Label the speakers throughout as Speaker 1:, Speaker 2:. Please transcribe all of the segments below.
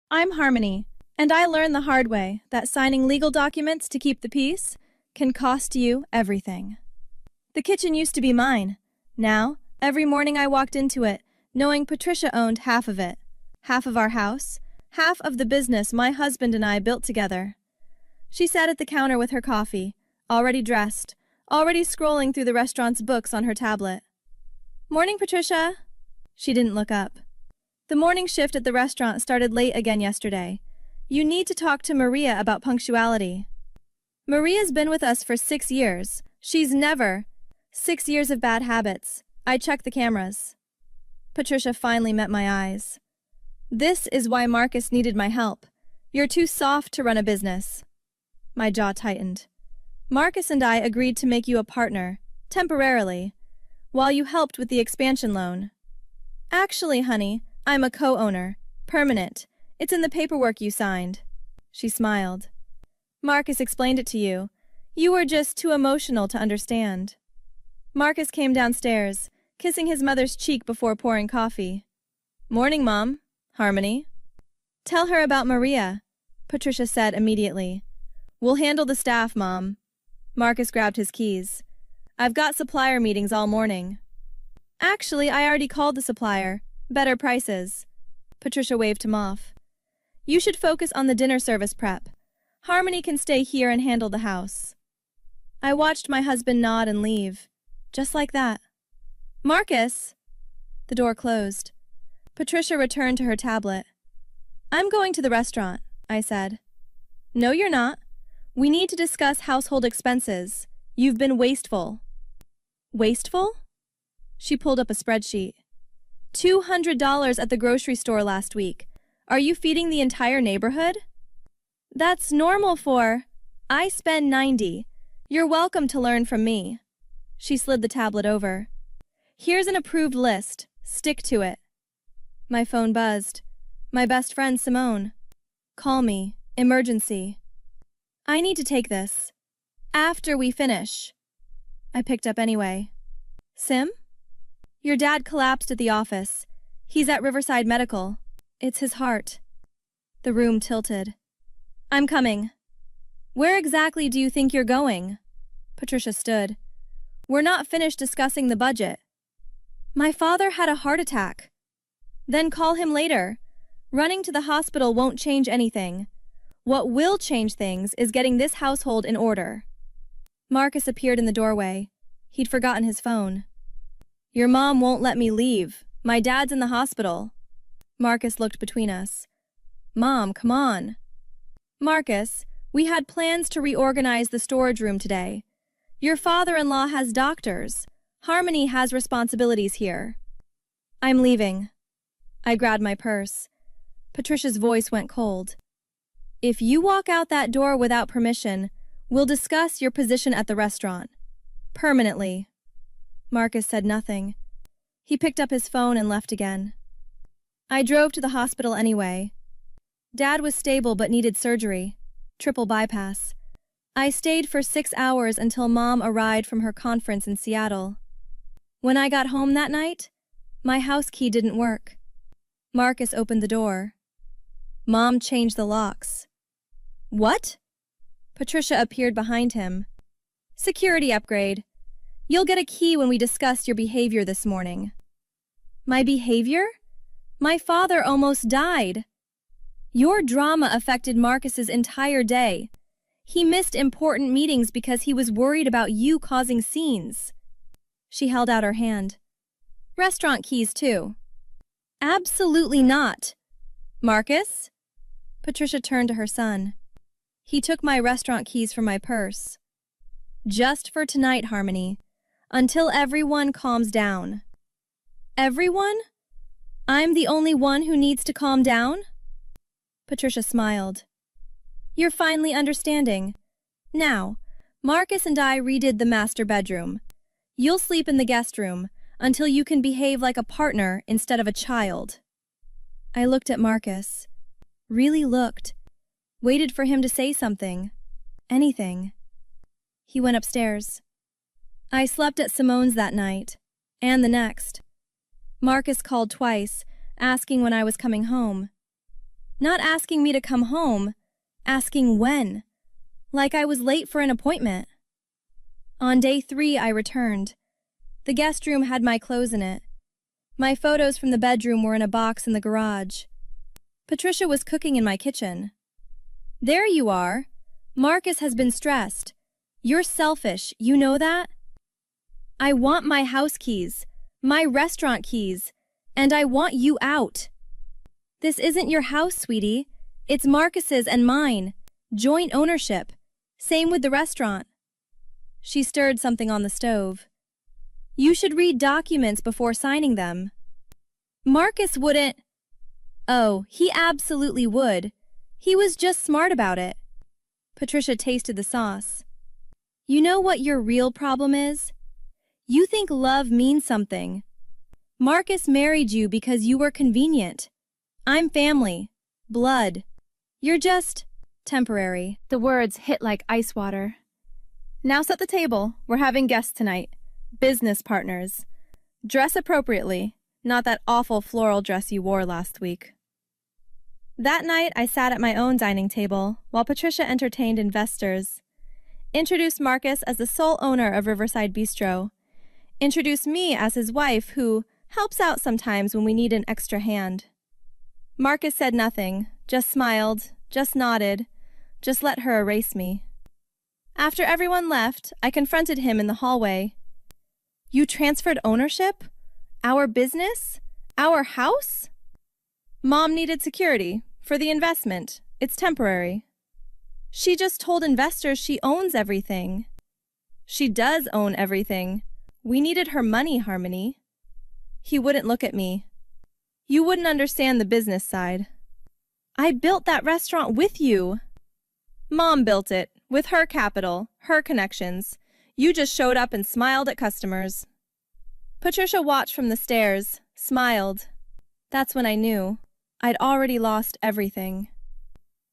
Speaker 1: I'm Harmony, and I learned the hard way that signing legal documents to keep the peace can cost you everything. The kitchen used to be mine. Now, every morning I walked into it, knowing Patricia owned half of it, half of our house, half of the business my husband and I built together. She sat at the counter with her coffee, already dressed, already scrolling through the restaurant's books on her tablet. "Morning, Patricia." She didn't look up. The morning shift at the restaurant started late again yesterday. "You need to talk to Maria about punctuality." "Maria's been with us for 6 years. She's never..." 6 years of bad habits. I checked the cameras. Patricia finally met my eyes. "This is why Marcus needed my help. You're too soft to run a business." My jaw tightened. "Marcus and I agreed to make you a partner, temporarily, while you helped with the expansion loan." "Actually, honey, I'm a co-owner. Permanent. It's in the paperwork you signed." She smiled. "Marcus explained it to you. You were just too emotional to understand." Marcus came downstairs, kissing his mother's cheek before pouring coffee. "Morning, Mom. Harmony." "Tell her about Maria," Patricia said immediately. "We'll handle the staff, Mom." Marcus grabbed his keys. "I've got supplier meetings all morning." "Actually, I already called the supplier. Better prices." Patricia waved him off. "You should focus on the dinner service prep. Harmony can stay here and handle the house." I watched my husband nod and leave. Just like that. "Marcus!" The door closed. Patricia returned to her tablet. "I'm going to the restaurant," I said. "No, you're not. We need to discuss household expenses. You've been wasteful." "Wasteful?" She pulled up a spreadsheet. $200 at the grocery store last week. Are you feeding the entire neighborhood? That's normal for... I spend 90. You're welcome to learn from me. She slid the tablet over. "Here's an approved list. Stick to it." My phone buzzed. My best friend, Simone. "Call me. Emergency." "I need to take this. After we finish." I picked up anyway. "Sim? Your dad collapsed at the office. He's at Riverside Medical. It's his heart." The room tilted. "I'm coming." "Where exactly do you think you're going?" Patricia stood. "We're not finished discussing the budget." "My father had a heart attack." "Then call him later. Running to the hospital won't change anything. What will change things is getting this household in order." Marcus appeared in the doorway. He'd forgotten his phone. "Your mom won't let me leave. My dad's in the hospital." Marcus looked between us. "Mom, come on." "Marcus, we had plans to reorganize the storage room today. Your father-in-law has doctors. Harmony has responsibilities here." "I'm leaving." I grabbed my purse. Patricia's voice went cold. "If you walk out that door without permission, we'll discuss your position at the restaurant. Permanently." Marcus said nothing. He picked up his phone and left again. I drove to the hospital anyway. Dad was stable but needed surgery. Triple bypass. I stayed for 6 hours until Mom arrived from her conference in Seattle. When I got home that night, my house key didn't work. Marcus opened the door. Mom changed the locks. "What?" Patricia appeared behind him. "Security upgrade. You'll get a key when we discuss your behavior this morning." "My behavior? My father almost died." "Your drama affected Marcus's entire day. He missed important meetings because he was worried about you causing scenes." She held out her hand. "Restaurant keys, too." "Absolutely not." "Marcus?" Patricia turned to her son. He took my restaurant keys from my purse. "Just for tonight, Harmony. Until everyone calms down." "Everyone? I'm the only one who needs to calm down?" Patricia smiled. "You're finally understanding. Now, Marcus and I redid the master bedroom. You'll sleep in the guest room until you can behave like a partner instead of a child." I looked at Marcus. Really looked. Waited for him to say something. Anything. He went upstairs. I slept at Simone's that night, and the next. Marcus called twice, asking when I was coming home. Not asking me to come home, asking when, like I was late for an appointment. On day 3, I returned. The guest room had my clothes in it. My photos from the bedroom were in a box in the garage. Patricia was cooking in my kitchen. There you are. Marcus has been stressed. You're selfish, you know that? I want my house keys, my restaurant keys, and I want you out. This isn't your house, sweetie. It's Marcus's and mine. Joint ownership. Same with the restaurant. She stirred something on the stove. You should read documents before signing them. Marcus wouldn't. Oh, he absolutely would. He was just smart about it. Patricia tasted the sauce. You know what your real problem is? You think love means something. Marcus married you because you were convenient. I'm family. Blood. You're just temporary. The words hit like ice water. Now set the table. We're having guests tonight. Business partners. Dress appropriately, not that awful floral dress you wore last week. That night, I sat at my own dining table while Patricia entertained investors. Introduced Marcus as the sole owner of Riverside Bistro. Introduced me as his wife who helps out sometimes when we need an extra hand. Marcus said nothing, just smiled, just nodded, just let her erase me. After everyone left, I confronted him in the hallway. You transferred ownership? Our business? Our house? Mom needed security for the investment. It's temporary. She just told investors she owns everything. She does own everything. We needed her money, Harmony. He wouldn't look at me. You wouldn't understand the business side. I built that restaurant with you. Mom built it, with her capital, her connections. You just showed up and smiled at customers. Patricia watched from the stairs, smiled. That's when I knew. I'd already lost everything.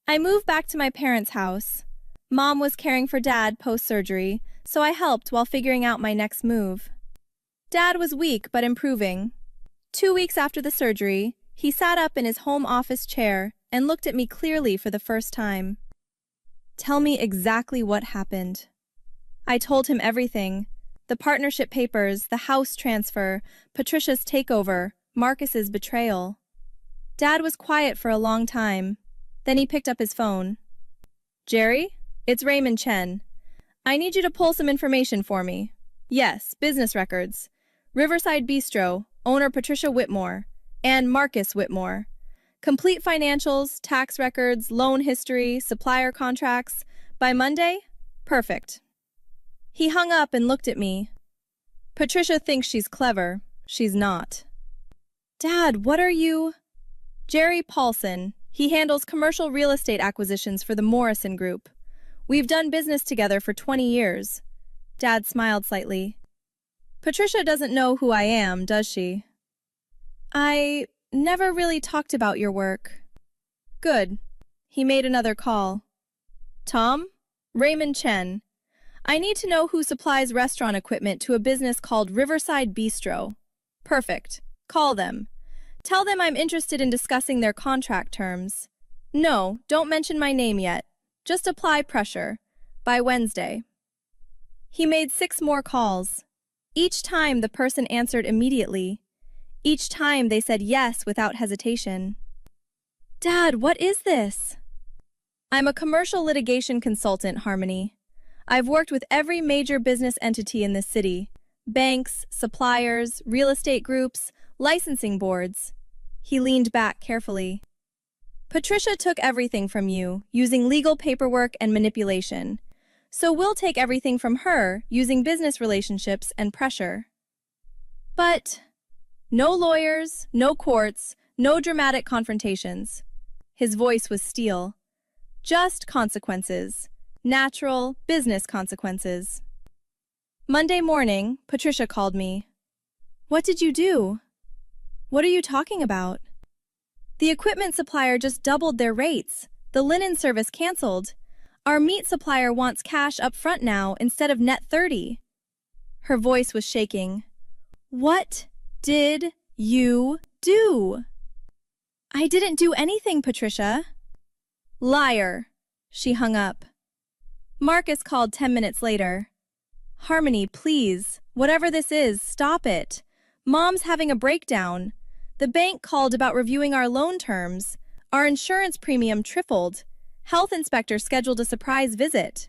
Speaker 1: I moved back to my parents' house. Mom was caring for Dad post-surgery, so I helped while figuring out my next move. Dad was weak but improving. 2 weeks after the surgery, he sat up in his home office chair and looked at me clearly for the first time. Tell me exactly what happened. I told him everything. The partnership papers, the house transfer, Patricia's takeover, Marcus's betrayal. Dad was quiet for a long time. Then he picked up his phone. Jerry, it's Raymond Chen. I need you to pull some information for me. Yes, business records. Riverside Bistro, owner Patricia Whitmore, and Marcus Whitmore. Complete financials, tax records, loan history, supplier contracts. By Monday? Perfect. He hung up and looked at me. Patricia thinks she's clever. She's not. Dad, what are you? Jerry Paulson. He handles commercial real estate acquisitions for the Morrison Group. We've done business together for 20 years. Dad smiled slightly. Patricia doesn't know who I am, does she? I never really talked about your work. Good. He made another call. Tom? Raymond Chen. I need to know who supplies restaurant equipment to a business called Riverside Bistro. Perfect. Call them. Tell them I'm interested in discussing their contract terms. No, don't mention my name yet. Just apply pressure. By Wednesday. He made 6 more calls. Each time the person answered immediately. Each time they said yes without hesitation. Dad, what is this? I'm a commercial litigation consultant, Harmony. I've worked with every major business entity in this city. Banks, suppliers, real estate groups, licensing boards. He leaned back carefully. Patricia took everything from you, using legal paperwork and manipulation. So we'll take everything from her, using business relationships and pressure. But no lawyers, no courts, no dramatic confrontations. His voice was steel. Just consequences. Natural, business consequences. Monday morning, Patricia called me. What did you do? What are you talking about? The equipment supplier just doubled their rates. The linen service canceled. Our meat supplier wants cash up front now instead of net 30. Her voice was shaking. What did you do? I didn't do anything, Patricia. Liar. She hung up. Marcus called 10 minutes later. Harmony, please. Whatever this is, stop it. Mom's having a breakdown. The bank called about reviewing our loan terms. Our insurance premium tripled. Health inspector scheduled a surprise visit.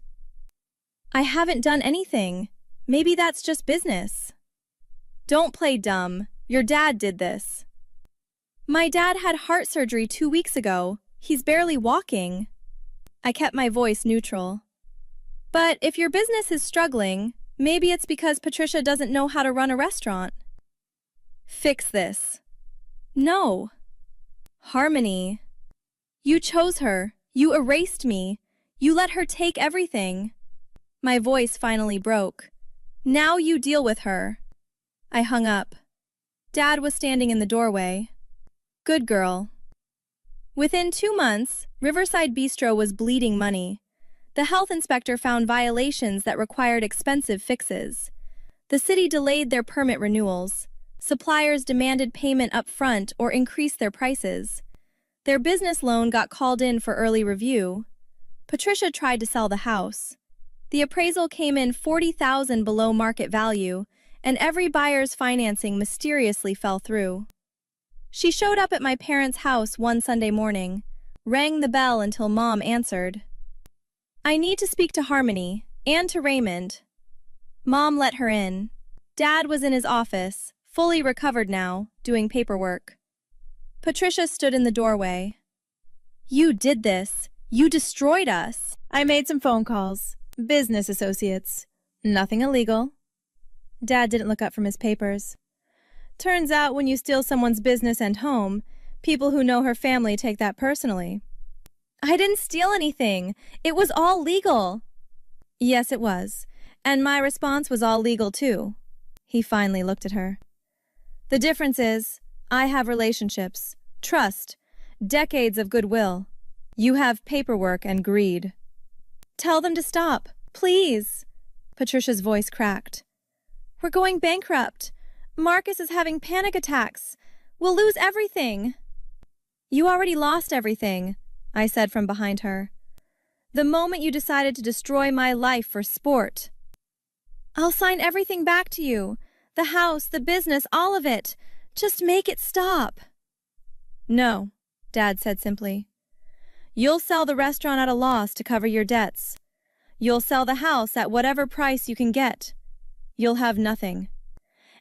Speaker 1: I haven't done anything. Maybe that's just business. Don't play dumb. Your dad did this. My dad had heart surgery 2 weeks ago. He's barely walking. I kept my voice neutral. But if your business is struggling, maybe it's because Patricia doesn't know how to run a restaurant. Fix this. No. Harmony. You chose her. You erased me. You let her take everything. My voice finally broke. Now you deal with her. I hung up. Dad was standing in the doorway. Good girl. Within 2 months, Riverside Bistro was bleeding money. The health inspector found violations that required expensive fixes. The city delayed their permit renewals. Suppliers demanded payment up front or increased their prices. Their business loan got called in for early review. Patricia tried to sell the house. The appraisal came in $40,000 below market value, and every buyer's financing mysteriously fell through. She showed up at my parents' house one Sunday morning, rang the bell until Mom answered. I need to speak to Harmony, and to Raymond. Mom let her in. Dad was in his office, fully recovered now, doing paperwork. Patricia stood in the doorway. You did this. You destroyed us. I made some phone calls. Business associates. Nothing illegal. Dad didn't look up from his papers. Turns out when you steal someone's business and home, people who know her family take that personally. I didn't steal anything. It was all legal. Yes, it was. And my response was all legal too. He finally looked at her. The difference is, I have relationships, trust, decades of goodwill. You have paperwork and greed. Tell them to stop, please. Patricia's voice cracked. We're going bankrupt. Marcus is having panic attacks. We'll lose everything. You already lost everything, I said from behind her. The moment you decided to destroy my life for sport. I'll sign everything back to you. The house, the business, all of it. Just make it stop. No, Dad said simply. You'll sell the restaurant at a loss to cover your debts. You'll sell the house at whatever price you can get. You'll have nothing.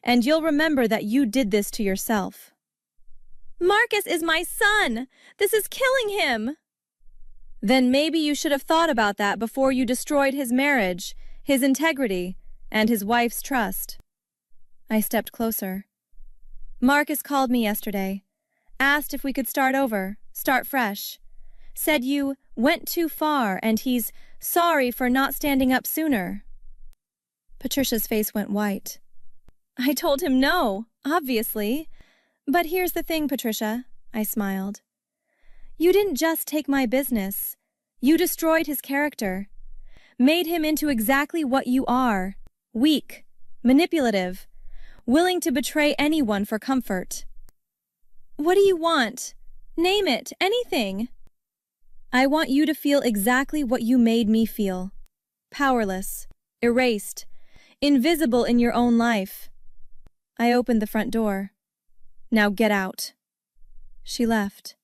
Speaker 1: And you'll remember that you did this to yourself. Marcus is my son! This is killing him! Then maybe you should have thought about that before you destroyed his marriage, his integrity, and his wife's trust. I stepped closer. Marcus called me yesterday, asked if we could start over, start fresh. Said you went too far and he's sorry for not standing up sooner. Patricia's face went white. I told him no, obviously. But here's the thing, Patricia, I smiled. You didn't just take my business. You destroyed his character. Made him into exactly what you are. Weak, manipulative, willing to betray anyone for comfort. What do you want? Name it, anything. I want you to feel exactly what you made me feel. Powerless, erased, invisible in your own life. I opened the front door. Now get out. She left.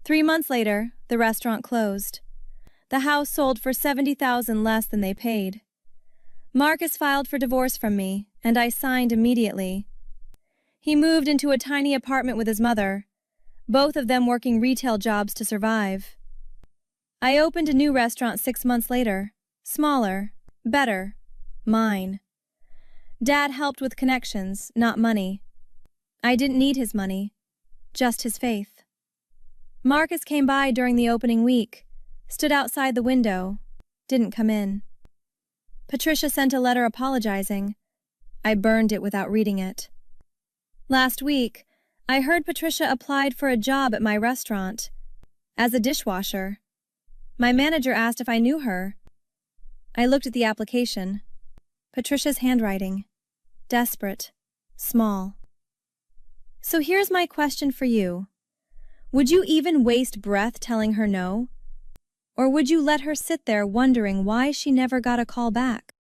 Speaker 1: 3 months later, the restaurant closed. The house sold for $70,000 less than they paid. Marcus filed for divorce from me, and I signed immediately. He moved into a tiny apartment with his mother, both of them working retail jobs to survive. I opened a new restaurant 6 months later. Smaller, better, mine. Dad helped with connections, not money. I didn't need his money, just his faith. Marcus came by during the opening week, stood outside the window, didn't come in. Patricia sent a letter apologizing. I burned it without reading it. Last week, I heard Patricia applied for a job at my restaurant, as a dishwasher. My manager asked if I knew her. I looked at the application. Patricia's handwriting. Desperate. Small. So here's my question for you. Would you even waste breath telling her no? Or would you let her sit there wondering why she never got a call back?